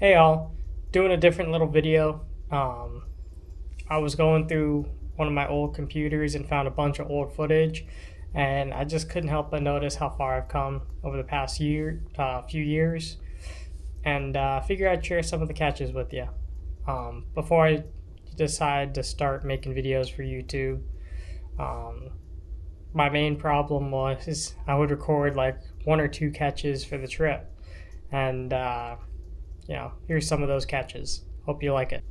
Hey all, doing a different little video. I was going through one of my old computers and found a bunch of old footage, and I just couldn't help but notice how far I've come over the past few years, and figure I'd share some of the catches with you. Before I decide to start making videos for YouTube, um, my main problem was I would record like one or two catches for the trip, and here's some of those catches. Hope you like it.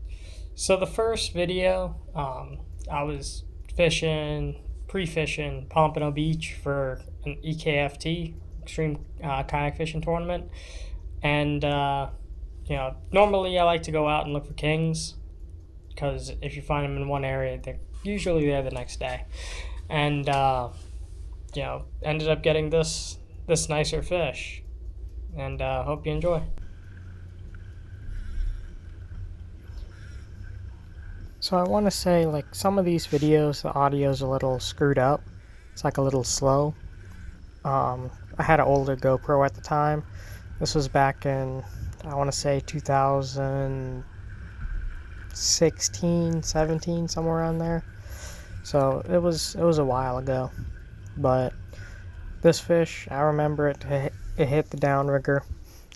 So the first video, I was fishing, pre-fishing Pompano Beach for an EKFT, Extreme Kayak Fishing Tournament, and normally I like to go out and look for kings because if you find them in one area, they're usually there the next day, and ended up getting this nicer fish, and hope you enjoy. So I want to say, like, some of these videos, the audio's a little screwed up. It's like a little slow. I had an older GoPro at the time. This was back in, I want to say 2016, 17, somewhere around there. So it was a while ago. But this fish, I remember it hit the downrigger,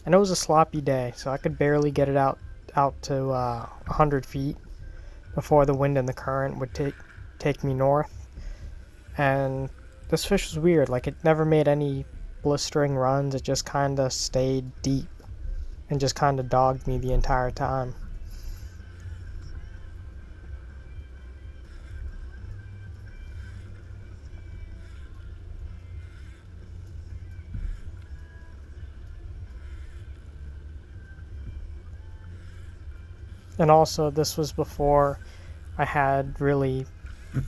and it was a sloppy day, so I could barely get it out to 100 feet before the wind and the current would take me north. And this fish was weird. Like, it never made any blistering runs. It just kind of stayed deep and just kind of dogged me the entire time. And also, this was before I had really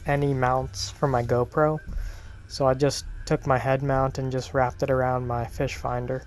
any mounts for my GoPro. So I just took my head mount and just wrapped it around my fish finder.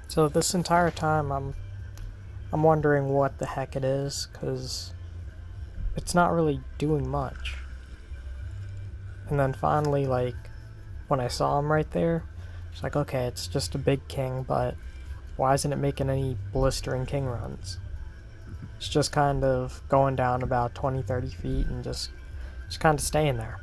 So this entire time I'm wondering what the heck it is, because it's not really doing much. And then finally, like, when I saw him right there, it's like, okay, it's just a big king, but why isn't it making any blistering king runs? It's just kind of going down about 20-30 feet and just kind of staying there.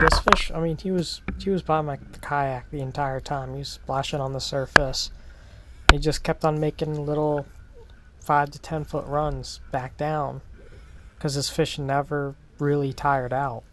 this fish, I mean, he was by my kayak the entire time. He was splashing on the surface. He just kept on making little 5 to 10 foot runs back down because this fish never really tired out.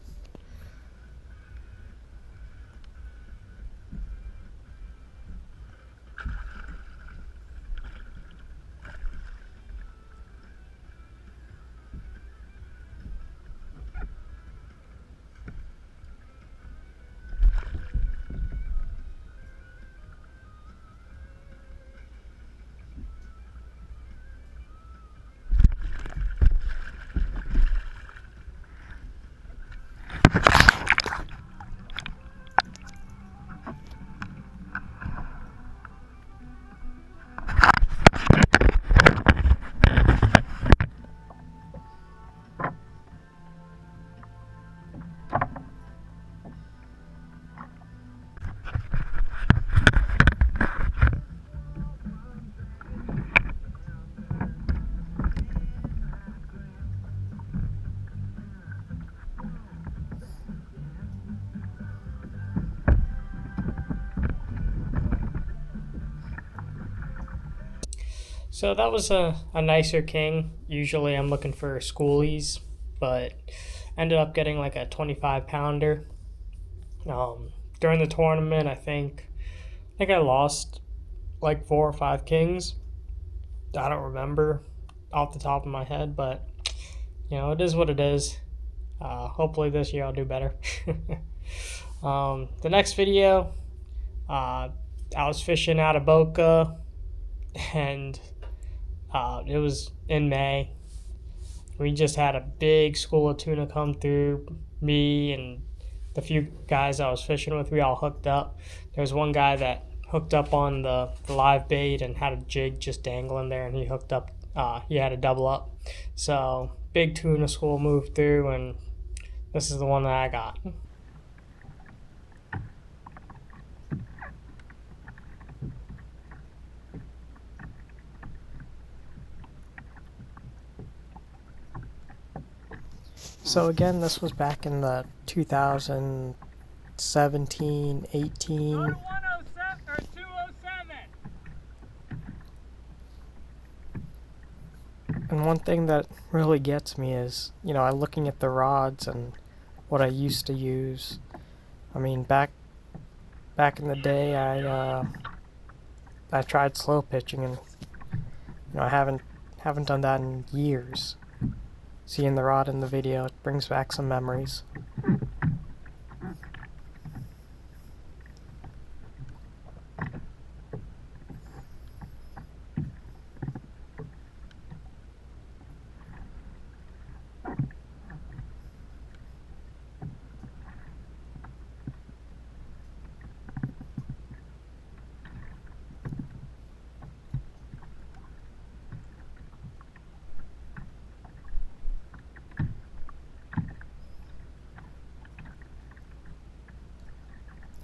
So that was a nicer king. Usually I'm looking for schoolies, but ended up getting like a 25 pounder. During the tournament, I think I lost like 4 or 5 kings. I don't remember off the top of my head, but it is what it is. Hopefully this year I'll do better. The next video, I was fishing out of Boca, and it was in May. We just had a big school of tuna come through. Me and the few guys I was fishing with, we all hooked up. There was one guy that hooked up on the live bait and had a jig just dangling there, and he hooked up. He had a double up. So big tuna school moved through, and this is the one that I got. So again, this was back in the 2017, 18. Go to 107 or 207. And one thing that really gets me is, I'm looking at the rods and what I used to use. I mean, back in the day, I tried slow pitching, and I haven't done that in years. Seeing the rod in the video, it brings back some memories.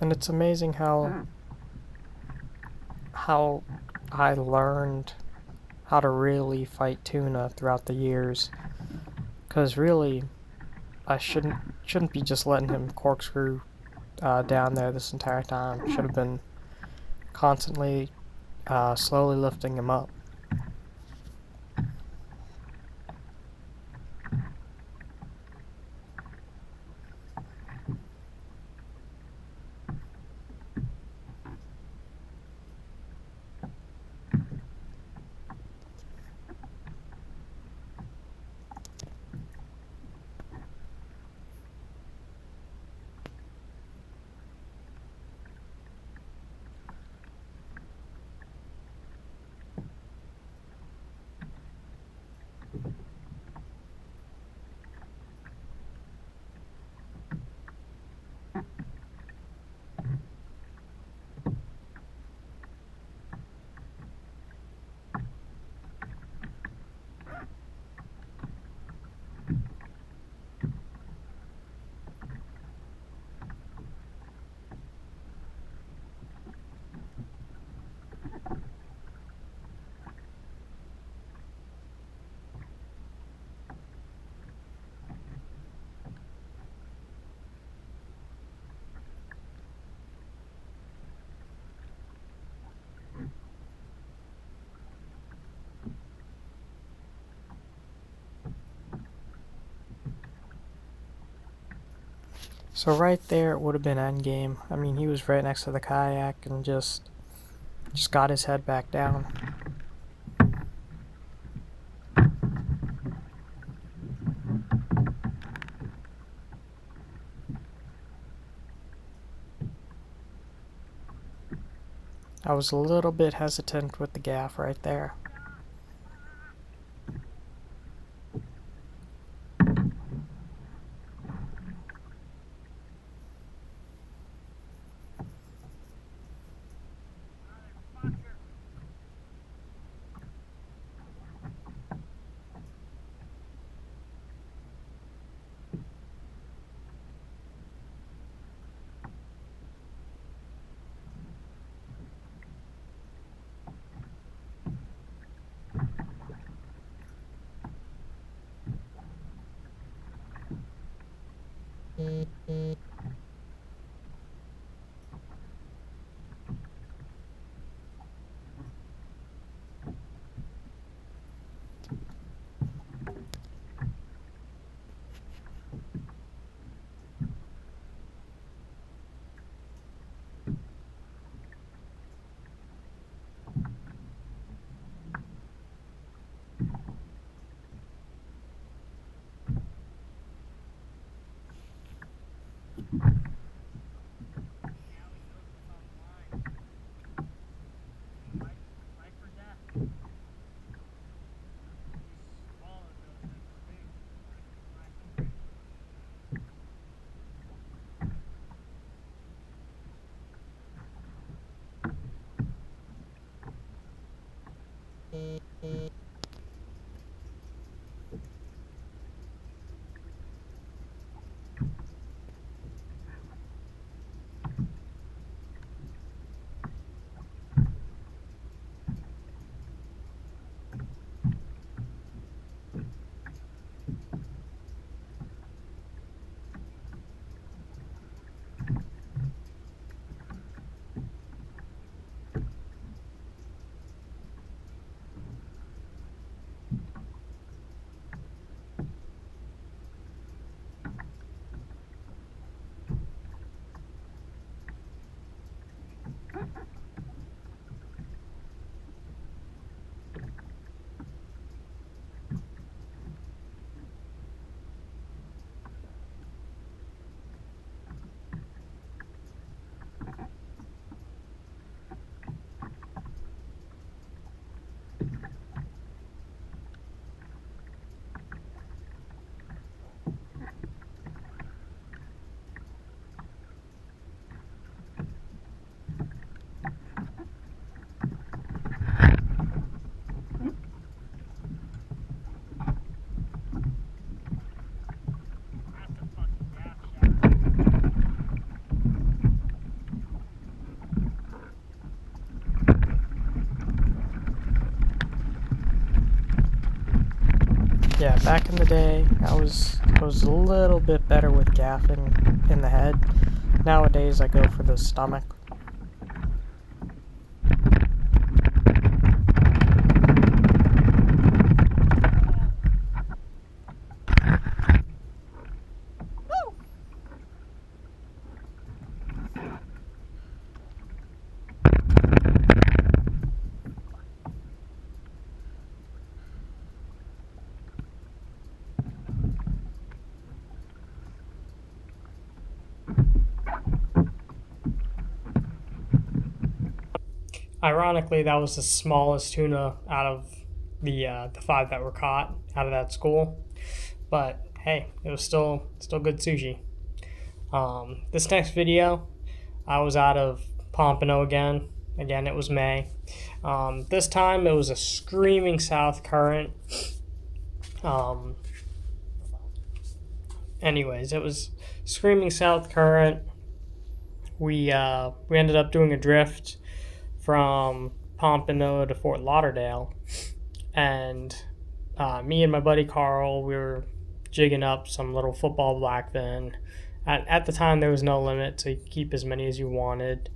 And it's amazing how I learned how to really fight tuna throughout the years. Because really, I shouldn't be just letting him corkscrew down there this entire time. Should have been constantly slowly lifting him up. So right there, it would have been endgame. I mean, he was right next to the kayak and just got his head back down. I was a little bit hesitant with the gaff right there. Yeah, back in the day, I was a little bit better with gaffing in the head. Nowadays, I go for the stomach. Ironically, that was the smallest tuna out of the 5 that were caught out of that school. But hey, it was still good sushi. This next video, I was out of Pompano again. Again, it was May. This time it was a screaming south current. Um, Anyways, it was screaming south current. We ended up doing a drift from Pompano to Fort Lauderdale, and me and my buddy Carl, we were jigging up some little football blackfin. At the time, there was no limit to keep as many as you wanted,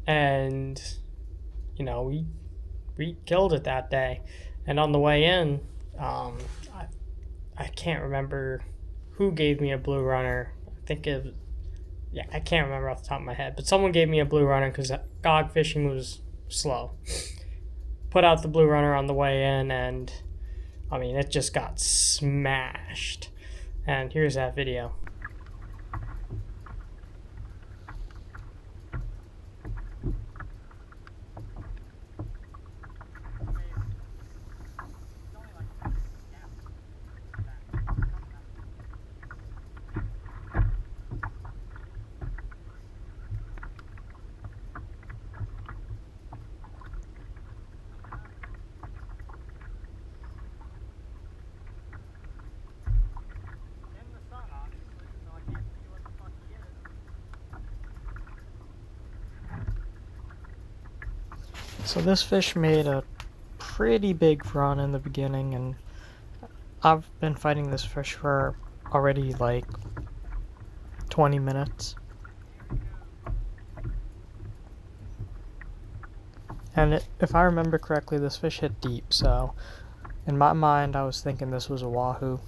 and we killed it that day. And on the way in, I can't remember who gave me a blue runner. I think it, yeah, I can't remember off the top of my head, but someone gave me a blue runner because gog fishing was slow. Put out the blue runner on the way in, and I mean, it just got smashed. And here's that video. So this fish made a pretty big run in the beginning, and I've been fighting this fish for already like 20 minutes. And if I remember correctly, this fish hit deep, so in my mind I was thinking this was a wahoo.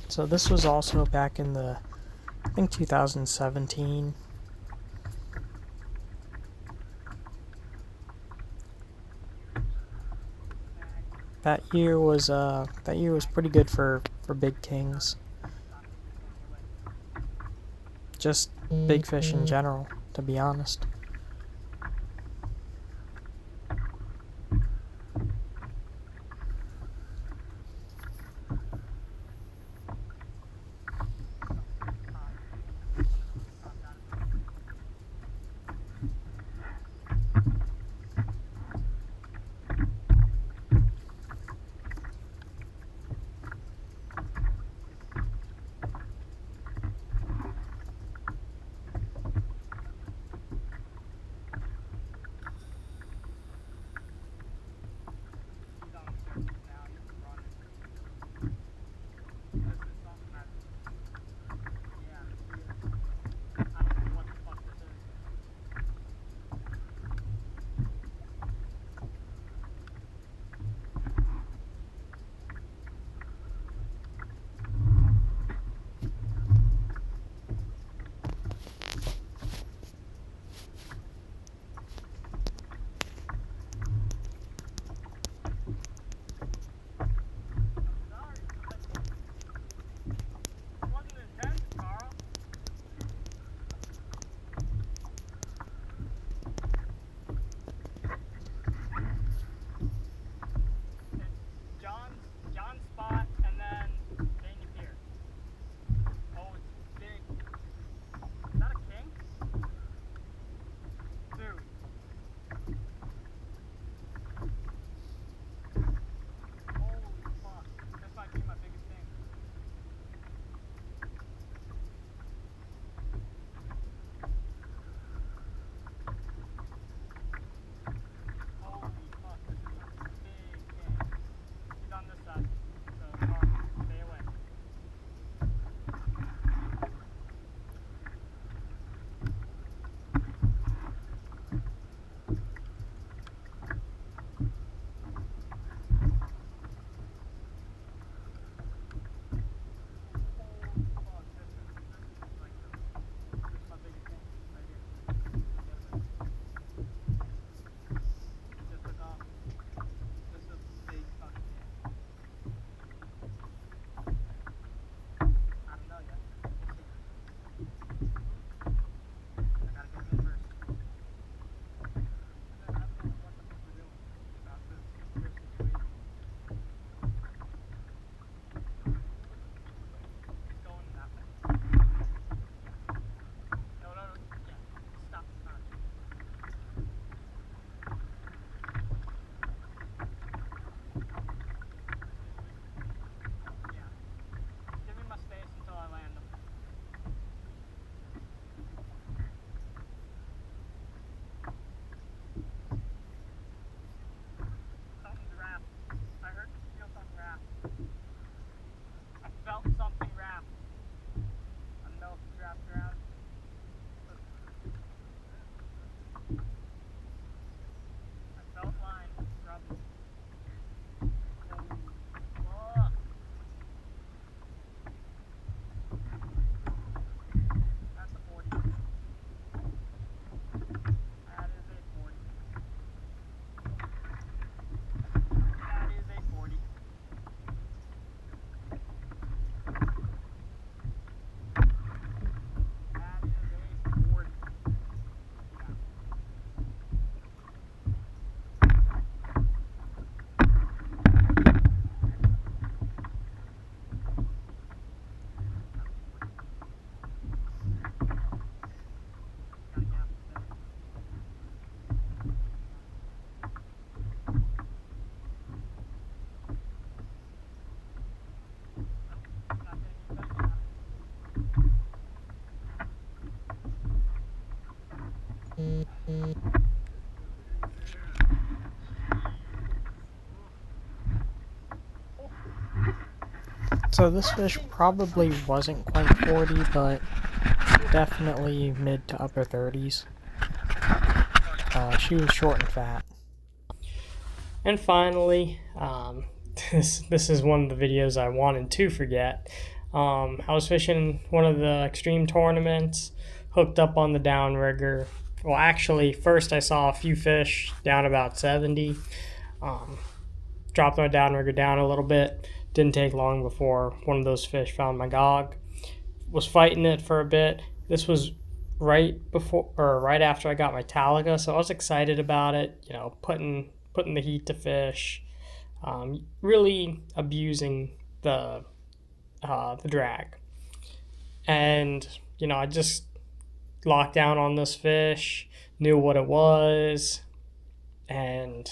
So this was also back in the, I think 2017. That year was pretty good for big kings. Just big fish in general, to be honest. So this fish probably wasn't quite 40, but definitely mid to upper 30s. She was short and fat. And finally, this is one of the videos I wanted to forget. I was fishing one of the extreme tournaments, hooked up on the downrigger. Well, actually, first I saw a few fish down about 70. Dropped my downrigger down a little bit. Didn't take long before one of those fish found my gog. Was fighting it for a bit. This was right before or right after I got my Taliga, so I was excited about it. You know, putting the heat to fish, really abusing the drag, and you know I just locked down on this fish, knew what it was, and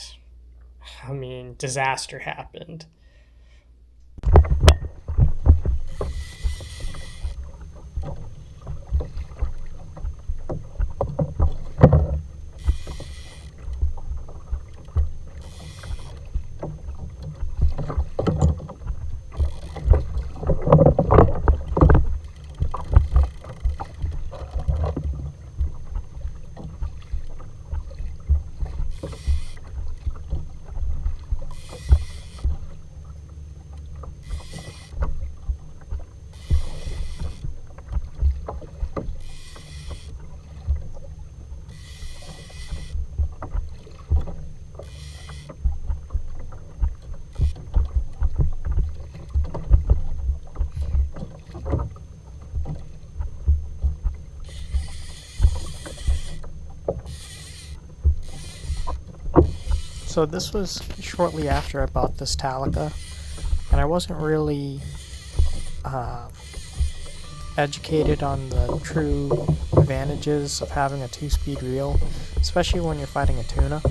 I mean disaster happened. So this was shortly after I bought this Taliga, and I wasn't really educated on the true advantages of having a 2-speed reel, especially when you're fighting a tuna.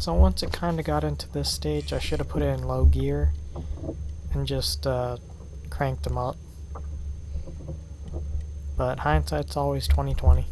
So once it kind of got into this stage, I should have put it in low gear and just cranked them up. But hindsight's always 20/20.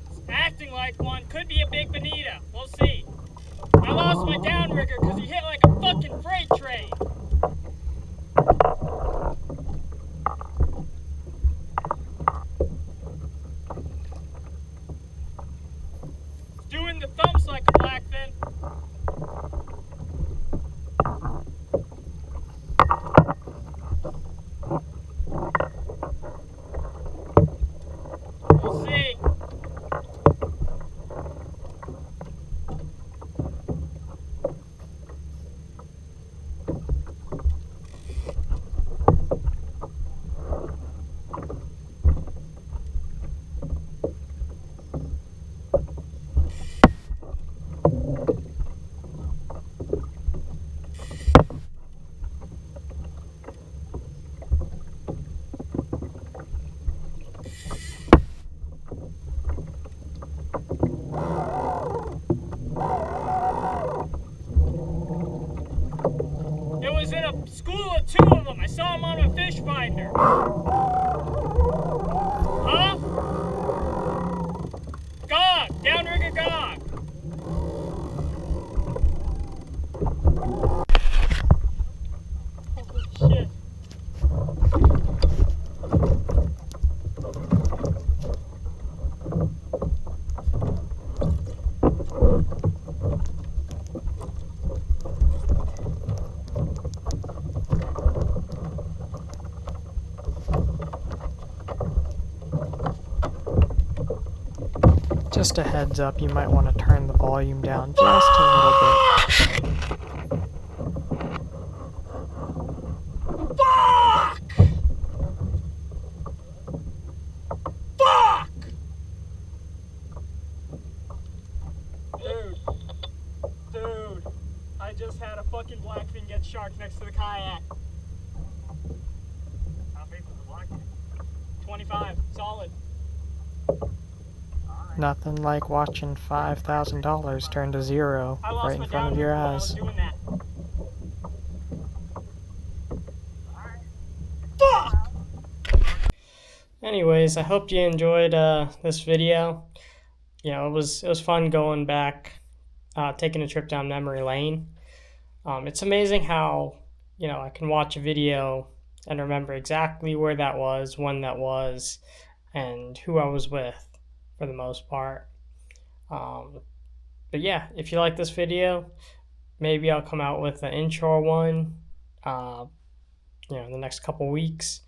It's acting like one. Could be a big bonita. We'll see. I lost my downrigger because he hit like a fucking freight train. Doing the thumps like a blackfin. We'll see. It was in a school of two of them. I saw them on a fish finder. Huh? Gog! Downrigger gog! Holy shit. Just a heads up, you might want to turn the volume down just a little bit. Fuck! Fuck! Dude, I just had a fucking blackfin get shark next to the kayak. How big was the blackfin? 25, solid. Nothing like watching $5,000 turn to zero I lost right in my front of your downrigger while I was eyes. doing that. Fuck! Anyways, I hope you enjoyed this video. You know, it was fun going back, taking a trip down memory lane. It's amazing how, you know, I can watch a video and remember exactly where that was, when that was, and who I was with for the most part. But yeah, if you like this video, maybe I'll come out with an inshore one, you know, in the next couple weeks.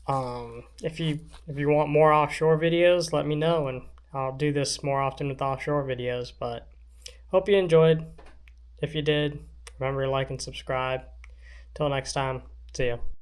If you want more offshore videos, let me know, and I'll do this more often with offshore videos. But hope you enjoyed. If you did, remember to like and subscribe. Till next time, see ya.